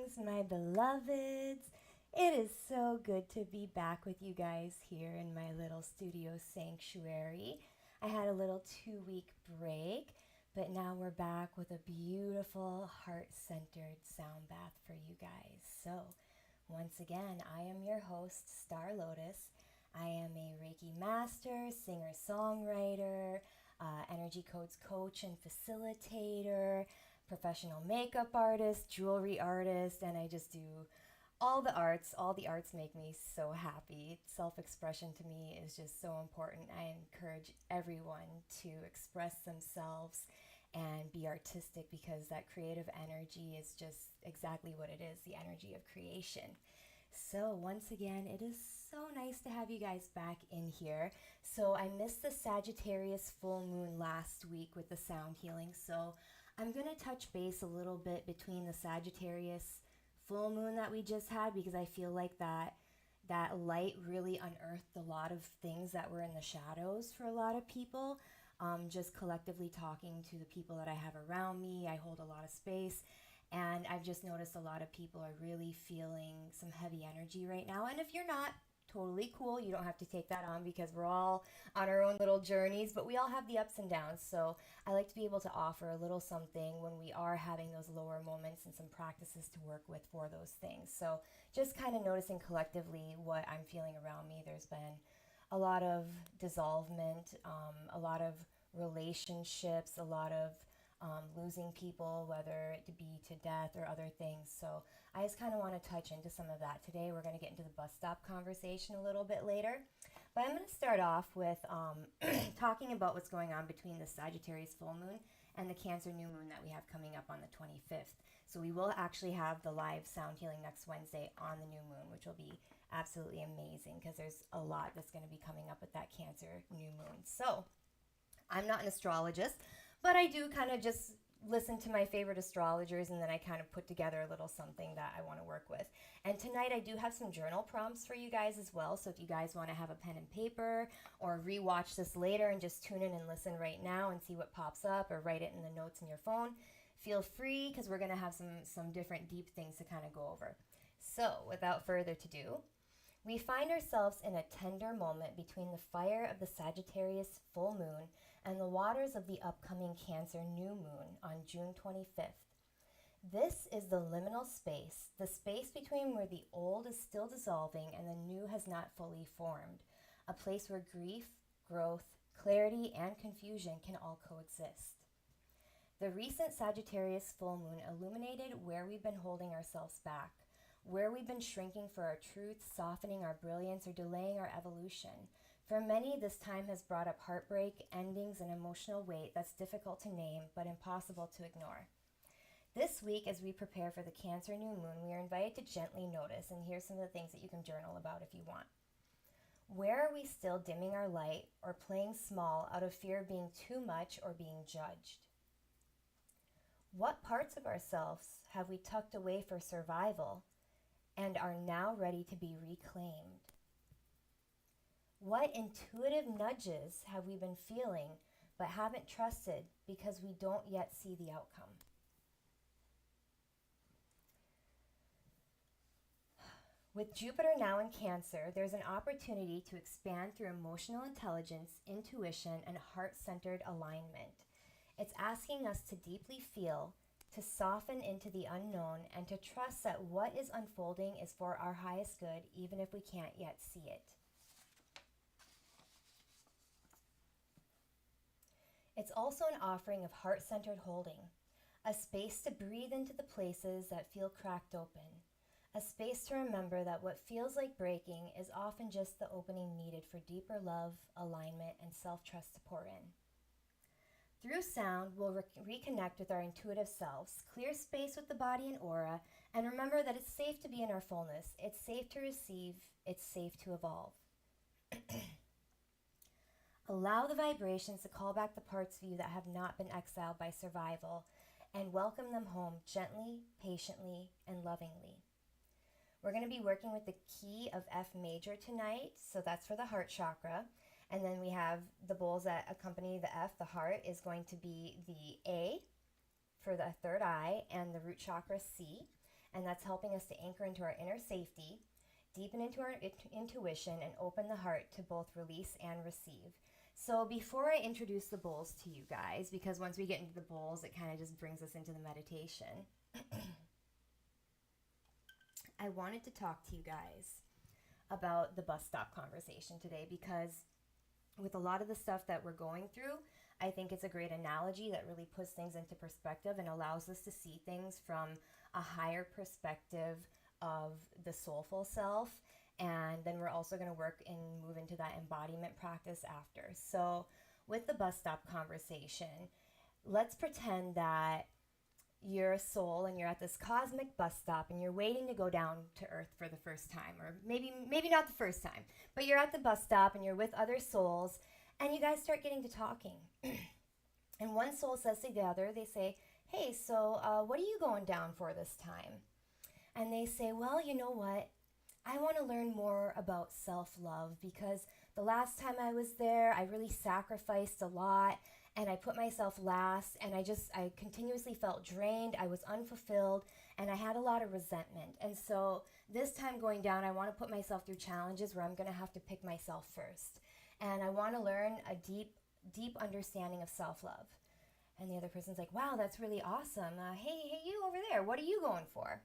Greetings, my beloveds. It is so good to be back with you guys here in my little studio sanctuary. I had a little 2 week break, but now we're back with a beautiful heart centered sound bath for you guys. So, once again, I am your host, Star Lotus. I am a Reiki master, singer songwriter, energy codes coach and facilitator, professional makeup artist, jewelry artist, and I just do all the arts. All the arts make me so happy. Self expression to me is just so important. I encourage everyone to express themselves and be artistic because that creative energy is just exactly what it is, the energy of creation. So, once again, it is so nice to have you guys back in here. So, I missed the Sagittarius full moon last week with the sound healing. So, I'm going to touch base a little bit between the Sagittarius full moon that we just had because I feel like that light really unearthed a lot of things that were in the shadows for a lot of people. Just collectively talking to the people that I have around me, I hold a lot of space. And I've just noticed a lot of people are really feeling some heavy energy right now. And if you're not, totally cool. You don't have to take that on because we're all on our own little journeys, but we all have the ups and downs. So I like to be able to offer a little something when we are having those lower moments and some practices to work with for those things. So just kind of noticing collectively what I'm feeling around me. There's been a lot of dissolvement, a lot of relationships, a lot of losing people, whether it be to death or other things. So I just kind of want to touch into some of that today. We're going to get into the bus stop conversation a little bit later. But I'm going to start off with talking about what's going on between the Sagittarius full moon and the Cancer new moon that we have coming up on the 25th. So we will actually have the live sound healing next Wednesday on the new moon, which will be absolutely amazing because there's a lot that's going to be coming up with that Cancer new moon. So I'm not an astrologist, but I do kind of just listen to my favorite astrologers and then I kind of put together a little something that I want to work with. And tonight I do have some journal prompts for you guys as well. So if you guys want to have a pen and paper or rewatch this later and just tune in and listen right now and see what pops up or write it in the notes in your phone, feel free because we're going to have some different deep things to kind of go over. So without further ado, we find ourselves in a tender moment between the fire of the Sagittarius full moon and the waters of the upcoming Cancer new moon on June 25th. This is the liminal space, the space between where the old is still dissolving and the new has not fully formed, a place where grief, growth, clarity, and confusion can all coexist. The recent Sagittarius full moon illuminated where we've been holding ourselves back, where we've been shrinking for our truth, softening our brilliance, or delaying our evolution. For many, this time has brought up heartbreak, endings, and emotional weight that's difficult to name but impossible to ignore. This week, as we prepare for the Cancer new moon, we are invited to gently notice, and here's some of the things that you can journal about if you want. Where are we still dimming our light or playing small out of fear of being too much or being judged? What parts of ourselves have we tucked away for survival and are now ready to be reclaimed? What intuitive nudges have we been feeling but haven't trusted because we don't yet see the outcome? With Jupiter now in Cancer, there's an opportunity to expand through emotional intelligence, intuition, and heart-centered alignment. It's asking us to deeply feel, to soften into the unknown, and to trust that what is unfolding is for our highest good, even if we can't yet see it. It's also an offering of heart-centered holding, a space to breathe into the places that feel cracked open, a space to remember that what feels like breaking is often just the opening needed for deeper love, alignment, and self-trust to pour in. Through sound, we'll reconnect with our intuitive selves, clear space with the body and aura, and remember that it's safe to be in our fullness. It's safe to receive. It's safe to evolve. Allow the vibrations to call back the parts of you that have not been exiled by survival and welcome them home gently, patiently, and lovingly. We're going to be working with the key of F major tonight, so that's for the heart chakra. And then we have the bowls that accompany the F, the heart, is going to be the A for the third eye and the root chakra C. and that's helping us to anchor into our inner safety, deepen into our intuition, and open the heart to both release and receive. So before I introduce the bowls to you guys, because once we get into the bowls, it kind of just brings us into the meditation, I wanted to talk to you guys about the bus stop conversation today, because with a lot of the stuff that we're going through, I think it's a great analogy that really puts things into perspective and allows us to see things from a higher perspective of the soulful self. And then we're also going to work and move into that embodiment practice after. So with the bus stop conversation, let's pretend that you're a soul and you're at this cosmic bus stop and you're waiting to go down to earth for the first time, or maybe not the first time, but you're at the bus stop and you're with other souls, and you guys start getting to talking. And one soul says to the other, they say, hey, so what are you going down for this time? And they say, well, you know what? I want to learn more about self-love, because the last time I was there, I really sacrificed a lot, and I put myself last, and I continuously felt drained, I was unfulfilled, and I had a lot of resentment. And so this time going down, I want to put myself through challenges where I'm going to have to pick myself first. And I want to learn a deep understanding of self-love. And the other person's like, wow, that's really awesome. Hey, you over there, what are you going for?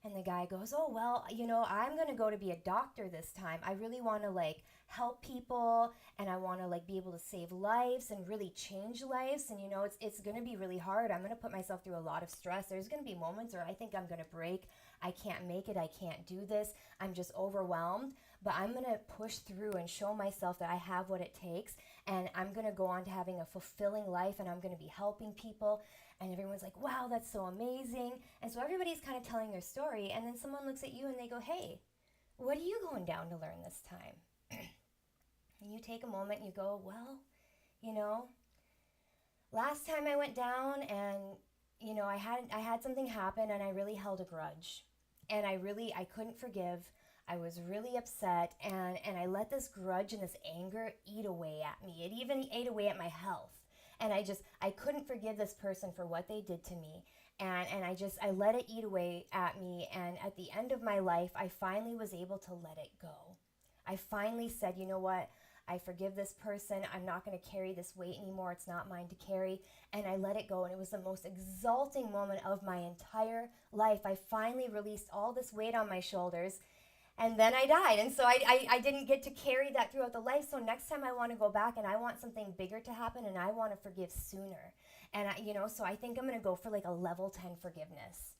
And the guy goes, oh, well, I'm going to go to be a doctor this time. I really want to help people, and I want to be able to save lives and really change lives. And it's going to be really hard. I'm going to put myself through a lot of stress. There's going to be moments where I think I'm going to break. I can't make it. I can't do this. I'm just overwhelmed. But I'm going to push through and show myself that I have what it takes. And I'm going to go on to having a fulfilling life, and I'm going to be helping people. And everyone's like, wow, that's so amazing. And so everybody's kind of telling their story. And then someone looks at you and they go, hey, what are you going down to learn this time? And you take a moment and you go, well, last time I went down and, I had something happen and I really held a grudge. And I couldn't forgive. I was really upset, and I let this grudge and this anger eat away at me. It even ate away at my health. And I couldn't forgive this person for what they did to me. And I let it eat away at me. And at the end of my life, I finally was able to let it go. I finally said, you know what? I forgive this person. I'm not going to carry this weight anymore. It's not mine to carry. And I let it go. And it was the most exalting moment of my entire life. I finally released all this weight on my shoulders. And then I died. And so I didn't get to carry that throughout the life. So next time I want to go back and I want something bigger to happen, and I want to forgive sooner. And so I think I'm going to go for a level 10 forgiveness.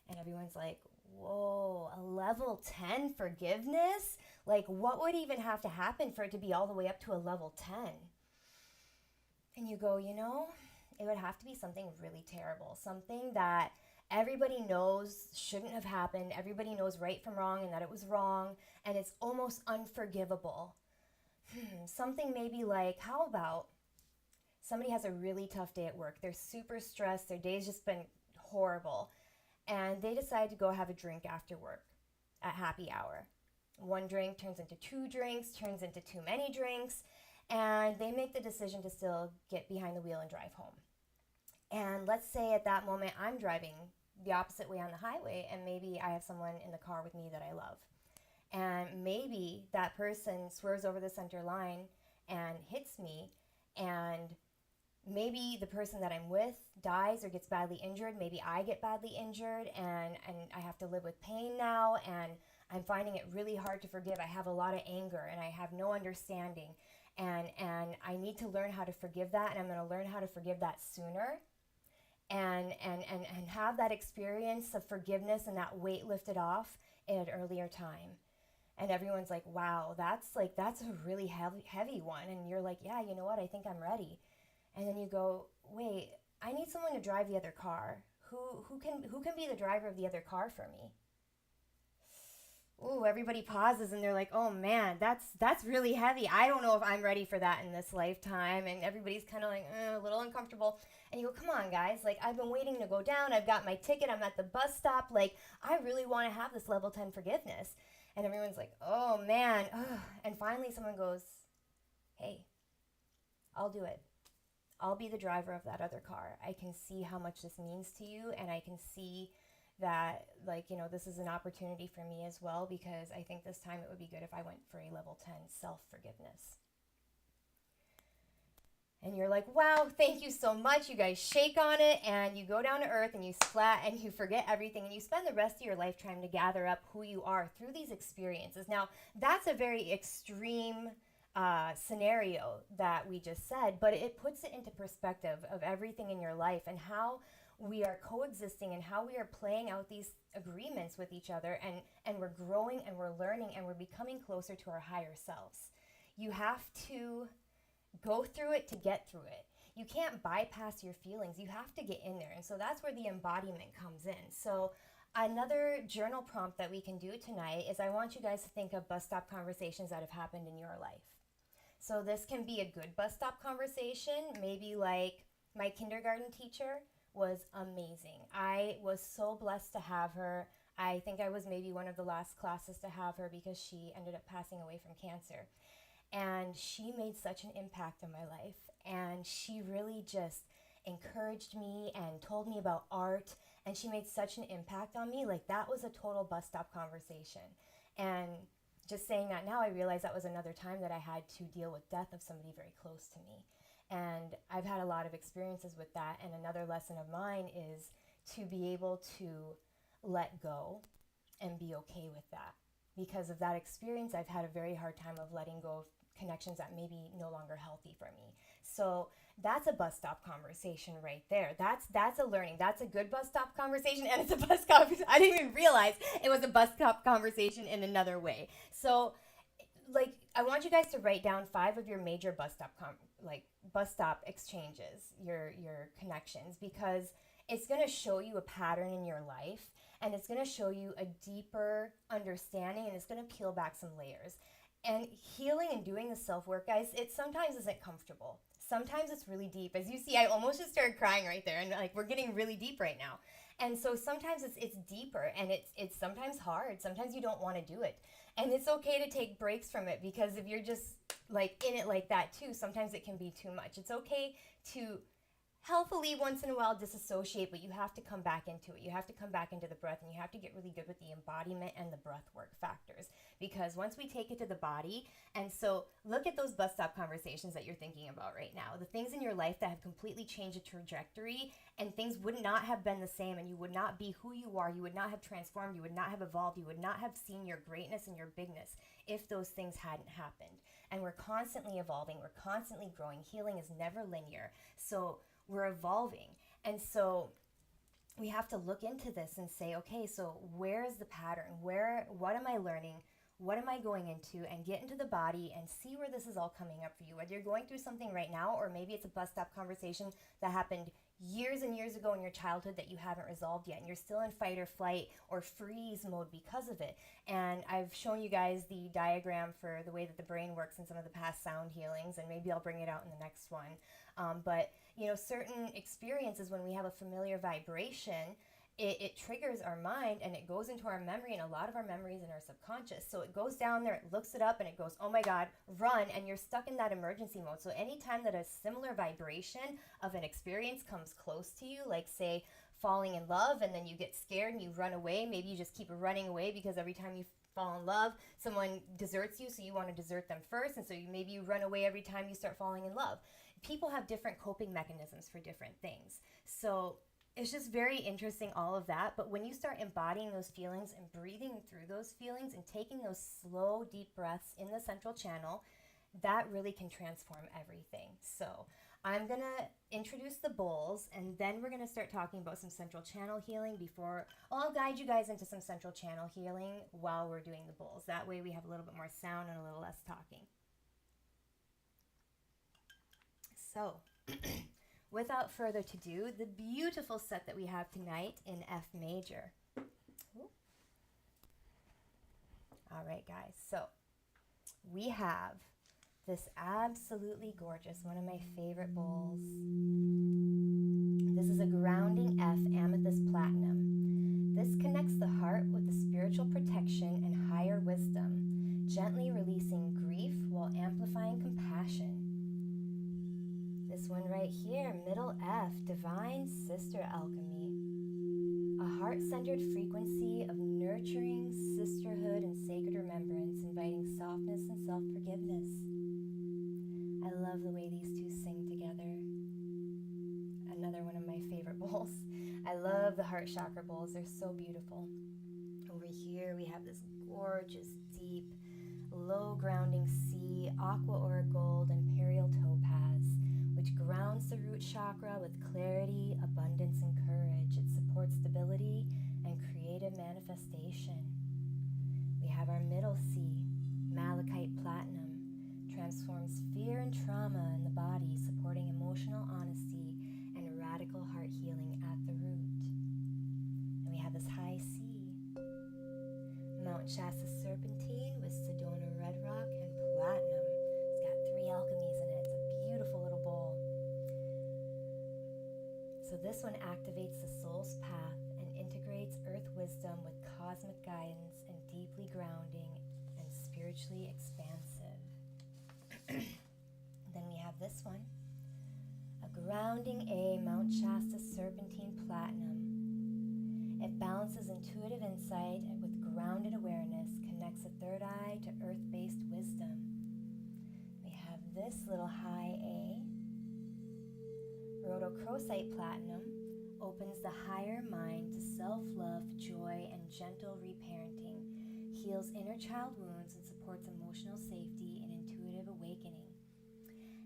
And everyone's like, whoa, a level 10 forgiveness? What would even have to happen for it to be all the way up to a level 10? And you go, it would have to be something really terrible. Something that everybody knows shouldn't have happened. Everybody knows right from wrong and that it was wrong. And it's almost unforgivable. Something maybe how about somebody has a really tough day at work. They're super stressed. Their day's just been horrible. And they decide to go have a drink after work at happy hour. One drink turns into 2 drinks, turns into too many drinks. And they make the decision to still get behind the wheel and drive home. And let's say at that moment I'm driving the opposite way on the highway, and maybe I have someone in the car with me that I love. And maybe that person swerves over the center line and hits me, and maybe the person that I'm with dies or gets badly injured. Maybe I get badly injured, and I have to live with pain now, and I'm finding it really hard to forgive. I have a lot of anger, and I have no understanding. And I need to learn how to forgive that, and I'm going to learn how to forgive that sooner. And have that experience of forgiveness and that weight lifted off in an earlier time. And everyone's like, wow, that's a really heavy one. And you're like, yeah, you know what? I think I'm ready. And then you go, wait, I need someone to drive the other car. Who can be the driver of the other car for me? Ooh, everybody pauses and they're like, oh man, that's really heavy. I don't know if I'm ready for that in this lifetime. And everybody's kind of a little uncomfortable. And you go, come on, guys. I've been waiting to go down. I've got my ticket. I'm at the bus stop. I really want to have this level 10 forgiveness. And everyone's like, oh man. Ugh. And finally someone goes, hey, I'll do it. I'll be the driver of that other car. I can see how much this means to you, and I can see that, like, this is an opportunity for me as well, because I think this time it would be good if I went for a level 10 self-forgiveness. And you're like, wow, thank you so much. You guys shake on it and you go down to earth and you splat and you forget everything and you spend the rest of your life trying to gather up who you are through these experiences. Now, that's a very extreme scenario that we just said, but it puts it into perspective of everything in your life and how we are coexisting and how we are playing out these agreements with each other, and we're growing and we're learning and we're becoming closer to our higher selves. You have to go through it to get through it. You can't bypass your feelings. You have to get in there. And so that's where the embodiment comes in. So another journal prompt that we can do tonight is I want you guys to think of bus stop conversations that have happened in your life. So this can be a good bus stop conversation, maybe like my kindergarten teacher was amazing. I was so blessed to have her. I think I was maybe one of the last classes to have her because she ended up passing away from cancer. And she made such an impact on my life. And she really just encouraged me and told me about art. And she made such an impact on me. Like, that was a total bus stop conversation. And just saying that now, I realize that was another time that I had to deal with death of somebody very close to me. And I've had a lot of experiences with that. And another lesson of mine is to be able to let go and be okay with that. Because of that experience, I've had a very hard time of letting go of connections that may be no longer healthy for me. So that's a bus stop conversation right there. That's a learning. That's a good bus stop conversation, and it's a bus stop. I didn't even realize it was a bus stop conversation in another way. So, like, I want you guys to write down 5 of your major bus stop exchanges, your connections, because it's going to show you a pattern in your life, and it's going to show you a deeper understanding, and it's going to peel back some layers. And healing and doing the self-work, guys, it sometimes isn't comfortable. Sometimes it's really deep. As you see, I almost just started crying right there, and like, we're getting really deep right now. And so sometimes it's deeper, and it's sometimes hard. Sometimes you don't want to do it. And it's okay to take breaks from it, because if you're just like in it like that too, sometimes it can be too much. It's okay to healthily once in a while disassociate, but you have to come back into it. You have to come back into the breath, and you have to get really good with the embodiment and the breath work factors, because once we take it to the body, and so look at those bus stop conversations that you're thinking about right now, the things in your life that have completely changed the trajectory, and things would not have been the same, and you would not be who you are, you would not have transformed, you would not have evolved, you would not have seen your greatness and your bigness if those things hadn't happened. And we're constantly evolving, we're constantly growing. Healing is never linear. So we're evolving. And so we have to look into this and say, okay, so where is the pattern? What am I learning? What am I going into? And get into the body and see where this is all coming up for you. Whether you're going through something right now, or maybe it's a bus stop conversation that happened years and years ago in your childhood that you haven't resolved yet, and you're still in fight or flight or freeze mode because of it. And I've shown you guys the diagram for the way that the brain works in some of the past sound healings, and maybe I'll bring it out in the next one. But certain experiences, when we have a familiar vibration, it triggers our mind, and it goes into our memory, and a lot of our memories in our subconscious. So it goes down there, it looks it up, and it goes, oh my God, run, and you're stuck in that emergency mode. So anytime that a similar vibration of an experience comes close to you, like say falling in love, and then you get scared and you run away, maybe you just keep running away because every time you fall in love, someone deserts you, so you want to desert them first, and so maybe you run away every time you start falling in love. People have different coping mechanisms for different things. So it's just very interesting, all of that. But when you start embodying those feelings and breathing through those feelings and taking those slow, deep breaths in the central channel, that really can transform everything. So I'm going to introduce the bowls, and then we're going to start talking about some central channel healing before. I'll guide you guys into some central channel healing while we're doing the bowls. That way we have a little bit more sound and a little less talking. So, without further ado, the beautiful set that we have tonight in F major. Ooh. All right, guys. So, we have this absolutely gorgeous, one of my favorite bowls. This is a grounding F amethyst platinum. This connects the heart with the spiritual protection and higher wisdom, gently releasing grief while amplifying compassion. This one right here, middle F, divine sister alchemy. a heart-centered frequency of nurturing sisterhood and sacred remembrance, inviting softness and self-forgiveness. I love the way these two sing together. Another one of my favorite bowls. I love the heart chakra bowls. They're so beautiful. Over here we have this gorgeous, deep, low grounding sea, aqua aura gold, imperial topaz, which grounds the root chakra with clarity, abundance, and courage. It supports stability and creative manifestation. We have our middle sea, malachite platinum, transforms fear and trauma in the body, supporting emotional honesty and radical heart healing at the root. And we have this high C, Mount Shasta serpentine with Sedona red rock and platinum. It's got 3 alchemies in it. It's a beautiful little bowl. So this one activates the soul's path and integrates earth wisdom with cosmic guidance and deeply grounding and spiritually expansive. Then we have this one, a grounding A, Mount Shasta serpentine platinum. It balances intuitive insight with grounded awareness, connects the third eye to earth-based wisdom. We have this little high A, rhodochrosite platinum, opens the higher mind to self-love, joy, and gentle reparenting, heals inner child wounds, and supports emotional safety and intuitive awakening.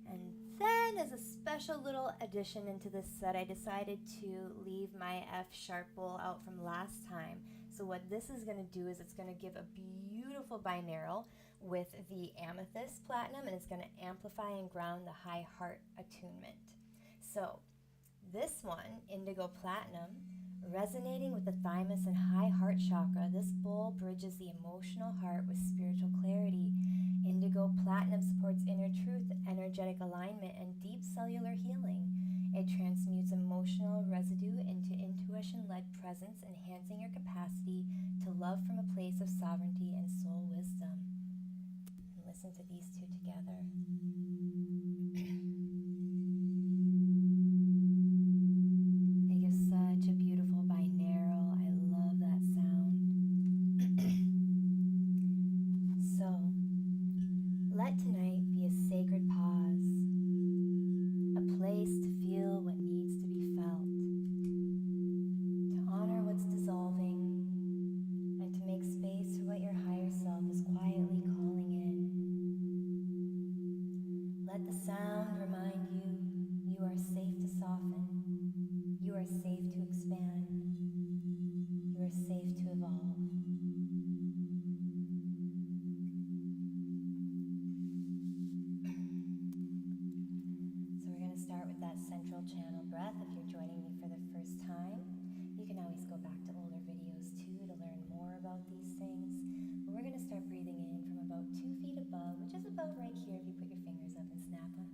And then, as a special little addition into this set, I decided to leave my F sharp bowl out from last time. So what this is going to do is it's going to give a beautiful binaural with the amethyst platinum, and it's going to amplify and ground the high heart attunement. So this one, indigo platinum, resonating with the thymus and high heart chakra, this bowl bridges the emotional heart with spiritual clarity. Indigo platinum supports inner truth, energetic alignment, and deep cellular healing. It transmutes emotional residue into intuition-led presence, enhancing your capacity to love from a place of sovereignty and soul wisdom. And listen to these two together. They give such a beautiful binaural. I love that sound. So, let tonight be a sacred pause, a place to feel what needs to be felt, to honor what's dissolving, and to make space for what your higher self is quietly calling in. Let the sound remind you you are safe to soften, you are safe to expand, you are safe to evolve. Start with that central channel breath. If you're joining me for the first time, you can always go back to older videos too to learn more about these things. But we're going to start breathing in from about 2 feet above, which is about right here if you put your fingers up and snap them.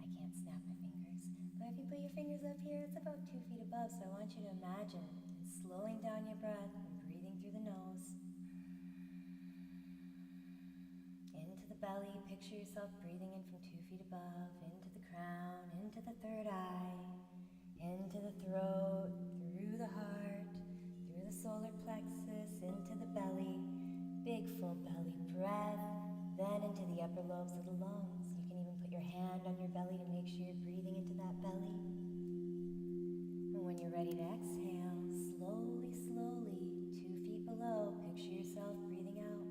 I can't snap my fingers, but if you put your fingers up here, it's about 2 feet above. So I want you to imagine slowing down your breath and breathing through the nose. Into the belly, picture yourself breathing in from 2 feet above, into the crown, into the third eye, into the throat, through the heart, through the solar plexus, into the belly, big full belly breath, then into the upper lobes of the lungs. You can even put your hand on your belly to make sure you're breathing into that belly. And when you're ready to exhale, slowly, 2 feet below, picture yourself breathing out,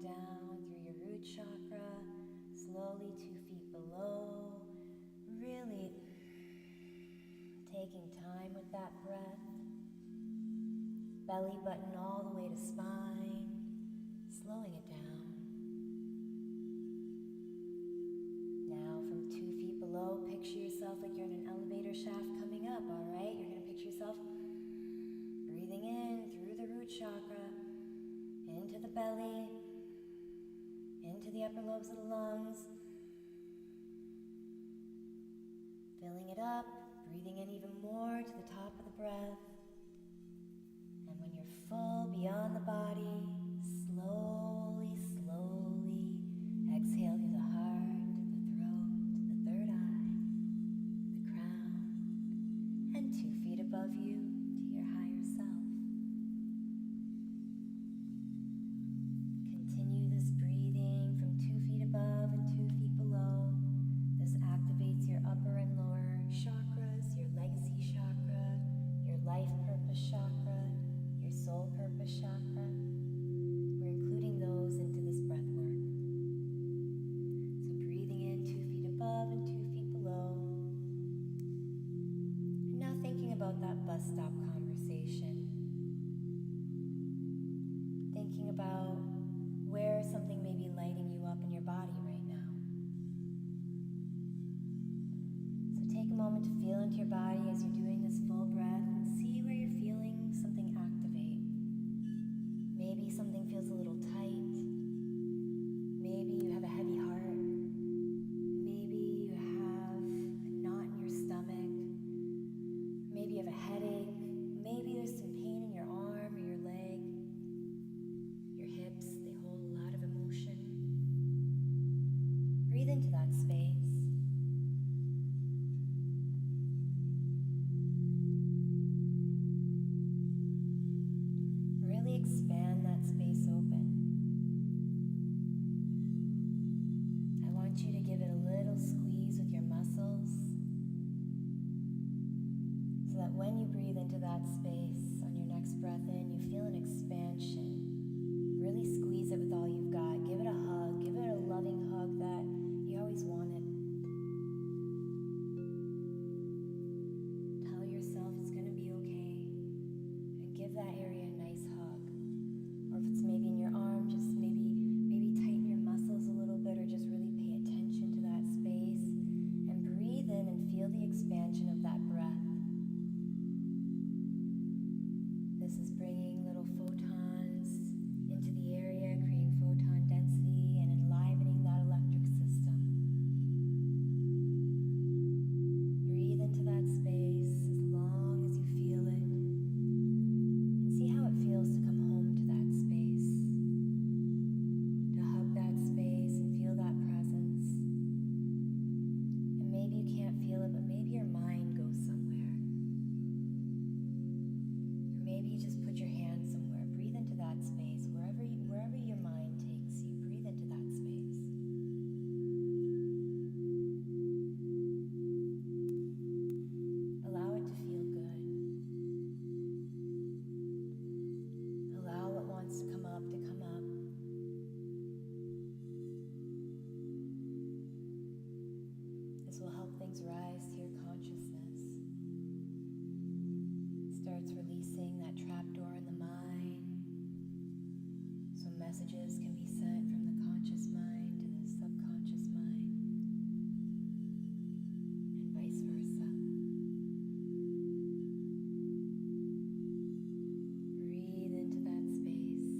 down through your root chakra, slowly 2 feet below, really taking time with that breath, belly button all the way to spine, slowing it down. Now from 2 feet below, picture yourself like you're in an elevator shaft coming up, all right? You're going to picture yourself breathing in through the root chakra, into the belly, into the upper lobes of the lungs, filling it up, breathing in even more to the top of the breath. And when you're full beyond the body, slowly exhale through the heart, the throat, the third eye, the crown, and 2 feet above you, into your body as you're doing this full breath and see where you're feeling something activate. Maybe something feels a little tight. Maybe you have a heavy heart. Maybe you have a knot in your stomach. Maybe you have a headache. Maybe there's some pain in your arm or your leg. Your hips, they hold a lot of emotion. Breathe into that space. Really expand that space open. I want you to give it a little squeeze with your muscles so that when you breathe into that space on your next breath in, you feel an expansion. Really squeeze it with all you've got. Give it a hug. Give it a loving hug that you always wanted. Tell yourself it's going to be okay. And give that area a nice hug. Or if it's maybe in your arm, just maybe tighten your muscles a little bit, or just really pay attention to that space. And breathe in and feel the expansion of that breath. This is bringing little photons into the area, creating photon density and enlivening that electric system. Breathe into that space as long as you feel it, and see how it feels to come home to that space, to hug that space and feel that presence. And maybe you can't feel it, but maybe your mind goes somewhere. Or maybe you just put your hand somewhere. Breathe into that space. Wherever your mind takes you, breathe into that space. Allow it to feel good. Allow what wants to come up to come up. This will help things rise to your consciousness. Starts releasing that trapdoor in the mind, so messages can be sent from the conscious mind to the subconscious mind, and vice versa. Breathe into that space.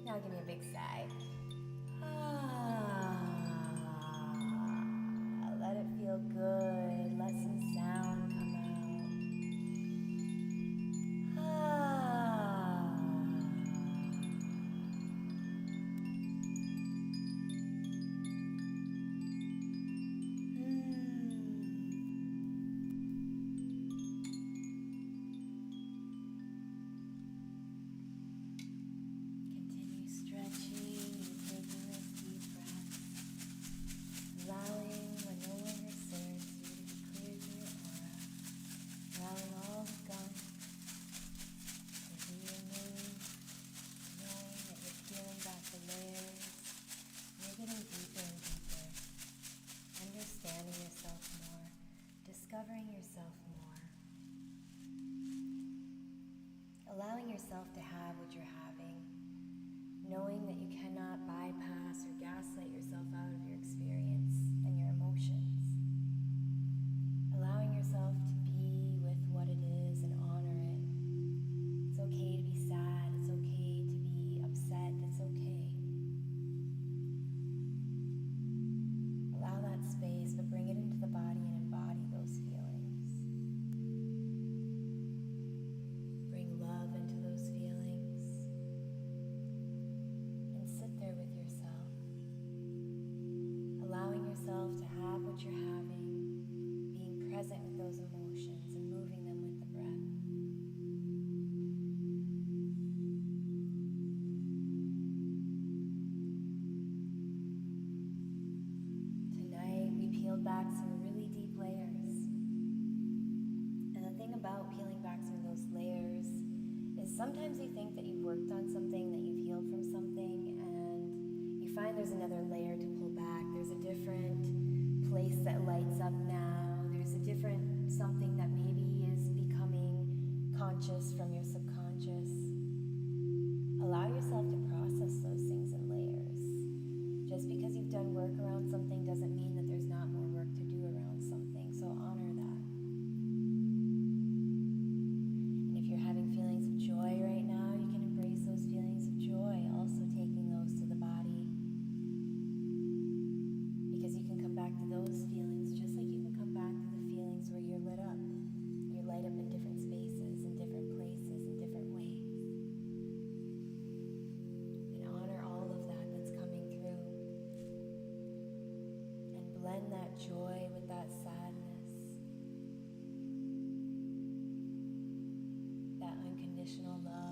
Now give me a big sigh. Ah, let it feel good. Let some sound come out. Ah. Continue stretching and taking those deep breaths, allowing what no longer serves you to be cleared through your aura, allowing all the gunk to be removed, knowing that you're peeling back the layers, you're getting deeper and deeper, understanding yourself more, discovering yourself more, allowing yourself to have what you're having, knowing that you cannot bypass or gaslight yourself out of your experience and your emotions, allowing yourself to be with what it is and honor it. It's okay to be sad, it's okay to be upset, it's okay. Allow that space, but bring it into the body and embody those feelings. Bring love into those feelings and sit there with yourself, allowing yourself to have what you're having, being present with those emotions and moving them with the breath. Tonight we peeled back some really deep layers. And the thing about peeling back some of those layers is sometimes you think that you've worked on something, that you've healed from something, and you find there's another layer to pull back. There's a different place that lights up now. There's a different something that maybe is becoming conscious from your subconscious. Allow yourself to process those things in layers. Just because you've done work around something doesn't mean that there's not more work to do around something, so honor that. And if you're having feelings of joy right now, you can embrace those feelings of joy, also taking those to the body. Because you can come back to those feelings just like you can come back to the feelings where you're lit up. You light up in different spaces, in different places, in different ways. And honor all of that that's coming through. And blend that joy with that sadness, that unconditional love.